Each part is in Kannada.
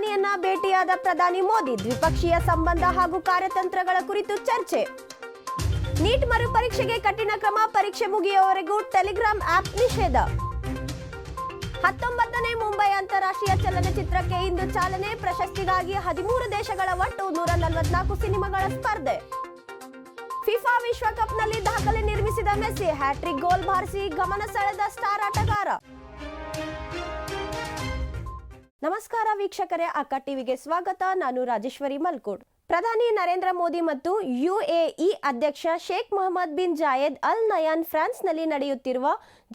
ಪ್ರಧಾನಿಯನ್ನ ಭೇಟಿಯಾದ ಪ್ರಧಾನಿ ಮೋದಿ ದ್ವಿಪಕ್ಷೀಯ ಸಂಬಂಧ ಹಾಗೂ ಕಾರ್ಯತಂತ್ರಗಳ ಕುರಿತು ಚರ್ಚೆ. ನೀಟ್ ಮರುಪರೀಕ್ಷೆಗೆ ಕಠಿಣ ಕ್ರಮ, ಪರೀಕ್ಷೆ ಮುಗಿಯುವವರೆಗೂ ಟೆಲಿಗ್ರಾಮ್ ಆಪ್ ನಿಷೇಧ. 19ನೇ ಮುಂಬೈ ಅಂತಾರಾಷ್ಟ್ರೀಯ ಚಲನಚಿತ್ರಕ್ಕೆ ಇಂದು ಚಾಲನೆ. ಪ್ರಶಸ್ತಿಗಾಗಿ 13 ದೇಶಗಳ ಒಟ್ಟು 144 ಸಿನಿಮಾಗಳ ಸ್ಪರ್ಧೆ. ಫಿಫಾ ವಿಶ್ವಕಪ್ನಲ್ಲಿ ದಾಖಲೆ ನಿರ್ಮಿಸಿದ ಮೆಸ್ಸಿ ಹ್ಯಾಟ್ರಿಕ್ ಗೋಲ್ ಬಾರಿಸಿ ಗಮನ ಸೆಳೆದ ಸ್ಟಾರ್ ಆಟಗಾರ. ನಮಸ್ಕಾರ ವೀಕ್ಷಕರೇ, ಅಕ್ಕ ಟಿವಿಗೆ ಸ್ವಾಗತ. ನಾನು ರಾಜೇಶ್ವರಿ ಮಲ್ಕೋಡ್. ಪ್ರಧಾನಿ ನರೇಂದ್ರ ಮೋದಿ ಮತ್ತು ಯುಎಇ ಅಧ್ಯಕ್ಷ ಶೇಖ್ ಮೊಹಮ್ಮದ್ ಬಿನ್ ಜಾಯೆದ್ ಅಲ್ ನಯಾನ್ ಫ್ರಾನ್ಸ್ನಲ್ಲಿ ನಡೆಯುತ್ತಿರುವ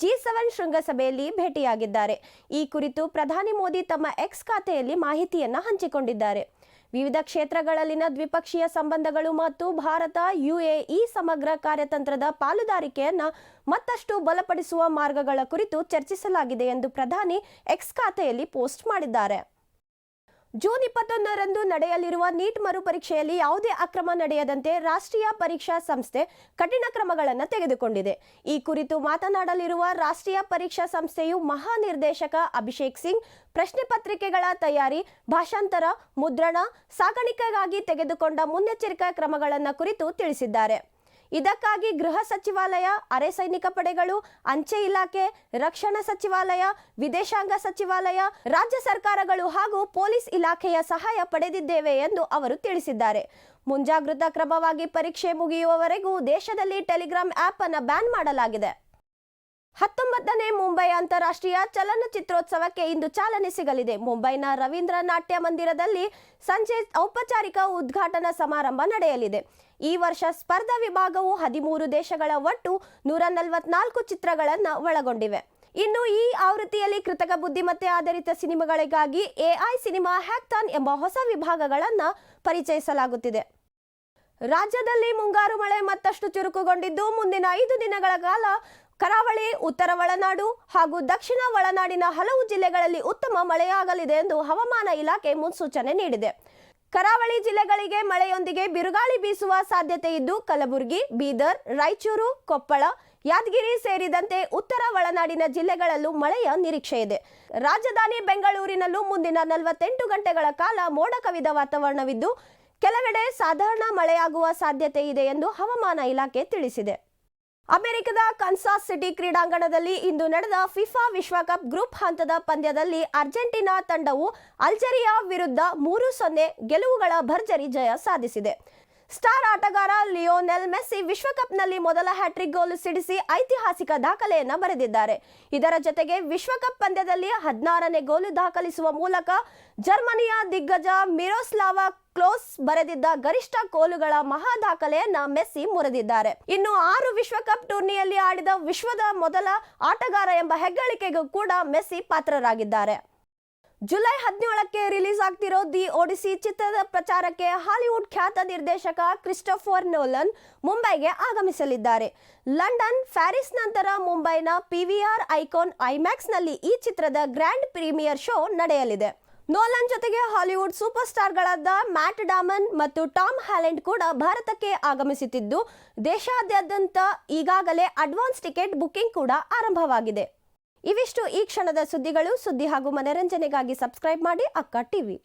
G7 ಶೃಂಗಸಭೆಯಲ್ಲಿ ಭೇಟಿಯಾಗಿದ್ದಾರೆ. ಈ ಕುರಿತು ಪ್ರಧಾನಿ ಮೋದಿ ತಮ್ಮ ಎಕ್ಸ್ ಖಾತೆಯಲ್ಲಿ ಮಾಹಿತಿಯನ್ನು ಹಂಚಿಕೊಂಡಿದ್ದಾರೆ. ವಿವಿಧ ಕ್ಷೇತ್ರಗಳಲ್ಲಿನ ದ್ವಿಪಕ್ಷೀಯ ಸಂಬಂಧಗಳು ಮತ್ತು ಭಾರತ ಯುಎಇ ಸಮಗ್ರ ಕಾರ್ಯತಂತ್ರದ ಪಾಲುದಾರಿಕೆಯನ್ನು ಮತ್ತಷ್ಟು ಬಲಪಡಿಸುವ ಮಾರ್ಗಗಳ ಕುರಿತು ಚರ್ಚಿಸಲಾಗಿದೆ ಎಂದು ಪ್ರಧಾನಿ ಎಕ್ಸ್ ಖಾತೆಯಲ್ಲಿ ಪೋಸ್ಟ್ ಮಾಡಿದ್ದಾರೆ. ಜೂನ್ 21ರಂದು ನಡೆಯಲಿರುವ ನೀಟ್ ಮರುಪರೀಕ್ಷೆಯಲ್ಲಿ ಯಾವುದೇ ಅಕ್ರಮ ನಡೆಯದಂತೆ ರಾಷ್ಟ್ರೀಯ ಪರೀಕ್ಷಾ ಸಂಸ್ಥೆ ಕಠಿಣ ಕ್ರಮಗಳನ್ನು ತೆಗೆದುಕೊಂಡಿದೆ. ಈ ಕುರಿತು ಮಾತನಾಡಲಿರುವ ರಾಷ್ಟ್ರೀಯ ಪರೀಕ್ಷಾ ಸಂಸ್ಥೆಯು ಮಹಾನಿರ್ದೇಶಕ ಅಭಿಷೇಕ್ ಸಿಂಗ್ ಪ್ರಶ್ನೆ ಪತ್ರಿಕೆಗಳ ತಯಾರಿ, ಭಾಷಾಂತರ, ಮುದ್ರಣ, ಸಾಗಾಣಿಕೆಗಾಗಿ ತೆಗೆದುಕೊಂಡ ಮುನ್ನೆಚ್ಚರಿಕಾ ಕ್ರಮಗಳನ್ನು ಕುರಿತು ತಿಳಿಸಿದ್ದಾರೆ. ಇದಕ್ಕಾಗಿ ಗೃಹ ಸಚಿವಾಲಯ, ಅರೆ ಸೈನಿಕ ಪಡೆಗಳು, ಅಂಚೆ ಇಲಾಖೆ, ರಕ್ಷಣಾ ಸಚಿವಾಲಯ, ವಿದೇಶಾಂಗ ಸಚಿವಾಲಯ, ರಾಜ್ಯ ಸರ್ಕಾರಗಳು ಹಾಗೂ ಪೊಲೀಸ್ ಇಲಾಖೆಯ ಸಹಾಯ ಪಡೆದಿದ್ದೇವೆ ಎಂದು ಅವರು ತಿಳಿಸಿದ್ದಾರೆ. ಮುಂಜಾಗೃತಾ ಕ್ರಮವಾಗಿ ಪರೀಕ್ಷೆ ಮುಗಿಯುವವರೆಗೂ ದೇಶದಲ್ಲಿ ಟೆಲಿಗ್ರಾಮ್ ಆಪ್ ಅನ್ನು ಬ್ಯಾನ್ ಮಾಡಲಾಗಿದೆ. 19ನೇ ಮುಂಬೈ ಅಂತಾರಾಷ್ಟ್ರೀಯ ಚಲನಚಿತ್ರೋತ್ಸವಕ್ಕೆ ಇಂದು ಚಾಲನೆ ಸಿಗಲಿದೆ. ಮುಂಬೈನ ರವೀಂದ್ರ ನಾಟ್ಯ ಮಂದಿರದಲ್ಲಿ ಸಂಜೆ ಔಪಚಾರಿಕ ಉದ್ಘಾಟನಾ ಸಮಾರಂಭ ನಡೆಯಲಿದೆ. ಈ ವರ್ಷ ಸ್ಪರ್ಧಾ ವಿಭಾಗವು 13 ದೇಶಗಳ ಒಟ್ಟು 144 ಚಿತ್ರಗಳನ್ನು ಒಳಗೊಂಡಿವೆ. ಇನ್ನು ಈ ಆವೃತ್ತಿಯಲ್ಲಿ ಕೃತಕ ಬುದ್ಧಿಮತ್ತೆ ಆಧಾರಿತ ಸಿನಿಮಾಗಳಿಗಾಗಿ AI ಸಿನಿಮಾ ಹ್ಯಾಕ್ಥಾನ್ ಎಂಬ ಹೊಸ ವಿಭಾಗಗಳನ್ನು ಪರಿಚಯಿಸಲಾಗುತ್ತಿದೆ. ರಾಜ್ಯದಲ್ಲಿ ಮುಂಗಾರು ಮಳೆ ಮತ್ತಷ್ಟು ಚುರುಕುಗೊಂಡಿದ್ದು ಮುಂದಿನ 5 ದಿನಗಳ ಕಾಲ ಕರಾವಳಿ, ಉತ್ತರ ಒಳನಾಡು ಹಾಗೂ ದಕ್ಷಿಣ ಒಳನಾಡಿನ ಹಲವು ಜಿಲ್ಲೆಗಳಲ್ಲಿ ಉತ್ತಮ ಮಳೆಯಾಗಲಿದೆ ಎಂದು ಹವಾಮಾನ ಇಲಾಖೆ ಮುನ್ಸೂಚನೆ ನೀಡಿದೆ. ಕರಾವಳಿ ಜಿಲ್ಲೆಗಳಿಗೆ ಮಳೆಯೊಂದಿಗೆ ಬಿರುಗಾಳಿ ಬೀಸುವ ಸಾಧ್ಯತೆ ಇದ್ದು ಕಲಬುರಗಿ, ಬೀದರ್, ರಾಯಚೂರು, ಕೊಪ್ಪಳ, ಯಾದಗಿರಿ ಸೇರಿದಂತೆ ಉತ್ತರ ಒಳನಾಡಿನ ಜಿಲ್ಲೆಗಳಲ್ಲೂ ಮಳೆಯ ನಿರೀಕ್ಷೆ ಇದೆ. ರಾಜಧಾನಿ ಬೆಂಗಳೂರಿನಲ್ಲೂ ಮುಂದಿನ 48 ಗಂಟೆಗಳ ಕಾಲ ಮೋಡ ಕವಿದ ವಾತಾವರಣವಿದ್ದು ಕೆಲವೆಡೆ ಸಾಧಾರಣ ಮಳೆಯಾಗುವ ಸಾಧ್ಯತೆ ಇದೆ ಎಂದು ಹವಾಮಾನ ಇಲಾಖೆ ತಿಳಿಸಿದೆ. ಅಮೆರಿಕದ ಕನ್ಸಾಸ್ ಸಿಟಿ ಕ್ರೀಡಾಂಗಣದಲ್ಲಿ ಇಂದು ನಡೆದ ಫಿಫಾ ವಿಶ್ವಕಪ್ ಗ್ರೂಪ್ ಹಂತದ ಪಂದ್ಯದಲ್ಲಿ ಅರ್ಜೆಂಟೀನಾ ತಂಡವು ಅಲ್ಜೀರಿಯಾ ವಿರುದ್ಧ 3-0 ಗೆಲುವುಗಳ ಭರ್ಜರಿ ಜಯ ಸಾಧಿಸಿದೆ. ಸ್ಟಾರ್ ಆಟಗಾರ ಲಿಯೋನೆಲ್ ಮೆಸ್ಸಿ ವಿಶ್ವಕಪ್ನಲ್ಲಿ ಮೊದಲ ಹ್ಯಾಟ್ರಿಕ್ ಗೋಲು ಸಿಡಿಸಿ ಐತಿಹಾಸಿಕ ದಾಖಲೆಯನ್ನು ಬರೆದಿದ್ದಾರೆ. ಇದರ ಜೊತೆಗೆ ವಿಶ್ವಕಪ್ ಪಂದ್ಯದಲ್ಲಿ 16ನೇ ಗೋಲು ದಾಖಲಿಸುವ ಮೂಲಕ ಜರ್ಮನಿಯ ದಿಗ್ಗಜ ಮಿರೋಸ್ಲಾವ ಕ್ಲೋಸ್ ಬರೆದಿದ್ದ ಗರಿಷ್ಠ ಗೋಲುಗಳ ಮಹಾ ದಾಖಲೆಯನ್ನ ಮೆಸ್ಸಿ ಮುರಿದಿದ್ದಾರೆ. ಇನ್ನು 6 ವಿಶ್ವಕಪ್ ಟೂರ್ನಿಯಲ್ಲಿ ಆಡಿದ ವಿಶ್ವದ ಮೊದಲ ಆಟಗಾರ ಎಂಬ ಹೆಗ್ಗಳಿಕೆಗೂ ಕೂಡ ಮೆಸ್ಸಿ ಪಾತ್ರರಾಗಿದ್ದಾರೆ. ಜುಲೈ 17ಕ್ಕೆ ರಿಲೀಸ್ ಆಗ್ತಿರೋ ದಿ ಒಡಿಸಿ ಚಿತ್ರದ ಪ್ರಚಾರಕ್ಕೆ ಹಾಲಿವುಡ್ ಖ್ಯಾತ ನಿರ್ದೇಶಕ ಕ್ರಿಸ್ಟೋಫರ್ ನೋಲನ್ ಮುಂಬೈಗೆ ಆಗಮಿಸಲಿದ್ದಾರೆ. ಲಂಡನ್, ಪ್ಯಾರಿಸ್ ನಂತರ ಮುಂಬೈನ PVR ಐಕಾನ್ ಐಮ್ಯಾಕ್ಸ್ನಲ್ಲಿ ಈ ಚಿತ್ರದ ಗ್ರ್ಯಾಂಡ್ ಪ್ರೀಮಿಯರ್ ಶೋ ನಡೆಯಲಿದೆ. ನೋಲನ್ ಜೊತೆಗೆ ಹಾಲಿವುಡ್ ಸೂಪರ್ ಸ್ಟಾರ್ಗಳಾದ ಮ್ಯಾಟ್ ಡಾಮನ್ ಮತ್ತು ಟಾಮ್ ಹಾಲೆಂಡ್ ಕೂಡ ಭಾರತಕ್ಕೆ ಆಗಮಿಸುತ್ತಿದ್ದು ದೇಶಾದ್ಯಂತ ಈಗಾಗಲೇ ಅಡ್ವಾನ್ಸ್ ಟಿಕೆಟ್ ಬುಕಿಂಗ್ ಕೂಡ ಆರಂಭವಾಗಿದೆ. ಇವಿಷ್ಟು ಈ ಕ್ಷಣದ ಸುದ್ದಿಗಳು. ಸುದ್ದಿ ಹಾಗೂ ಮನರಂಜನೆಗಾಗಿ ಸಬ್ಸ್ಕ್ರೈಬ್ ಮಾಡಿ ಅಕ್ಕ ಟಿವಿ.